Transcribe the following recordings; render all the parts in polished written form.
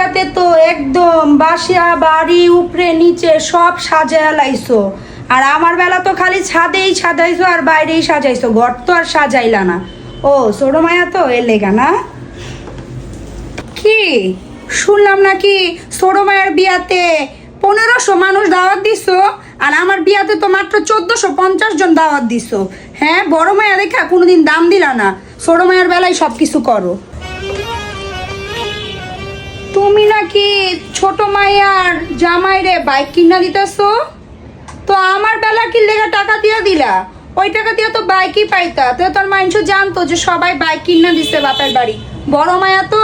বিয়াতে তো একদম বাসা বাড়ি উপরে নিচে সব সাজায়া লাইছো। আর আমার বেলা তো খালি ছাদেই সাজাইছো আর বাইরেই সাজাইছো, ঘর তো আর সাজাইলা না। ও ছোট মায়া তো এর লেগা না? কি শুনলাম নাকি ছোট মায়ের বিয়াতে 1500 মানুষ দাওয়াত দিছো, আর আমার বিয়াতে তো মাত্র 1450 জন দাওয়াত দিছো। হ্যাঁ, বড় মায়া দেখা কোনোদিন দাম দিলা না, ছোট মায়ের বেলায় সব কিছু করো। তুমি নাকি ছোট মাইয়ার জামাইরে বাইক কিনা দিতেছো, তো আমার বেলা কি লেগা টাকা দিয়া দিলা? ওই টাকা দিয়ে তো বাইকই পাইতা, তো তোর মানুষ জানতো যে সবাই বাইক কিনা দিচ্ছে বাপের বাড়ি। বড় মায়া তো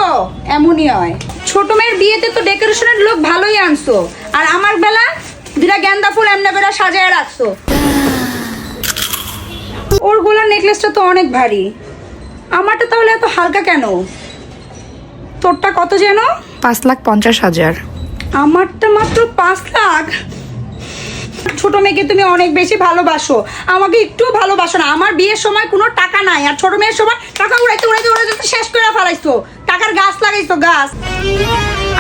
এমনই হয়। ছোট মেয়ের বিয়েতে তো ডেকোরেশনের লোক ভালোই আনছো, আর আমার বেলা দুটা গেন্দা ফুল এমনি করে সাজায় রাখছো। ওর গোলার নেকলেসটা তো অনেক ভারী, আমারটা তাহলে এত হালকা কেন? তোরটা কত যেন? 5,50,000। আমারটা মাত্র 5 লাখ। ছোট মেয়েকে তুমি অনেক বেশি ভালোবাসো, আমাকে একটু ভালোবাসো না। আমার বিয়ের সময় কোনো টাকা নাই, আর ছোট মেয়ের সময় টাকা উড়াইতে উড়াইতে উড়াইতে শেষ করে ফেলাইছো, টাকার গাছ লাগাইছো গাছ।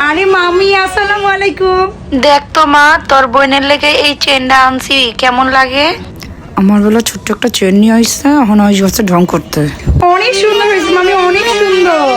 আরে মামি আসসালামু আলাইকুম। দেখ তো মা, তোর বোনের লেগে এই চেনটা আনছি, কেমন লাগে? আমার বেলা ছোট্ট একটা চেন নিয়ে আসছে, এখন ওই হচ্ছে ঢং করতে। অনেক সুন্দর হয়েছে মামি, অনেক সুন্দর।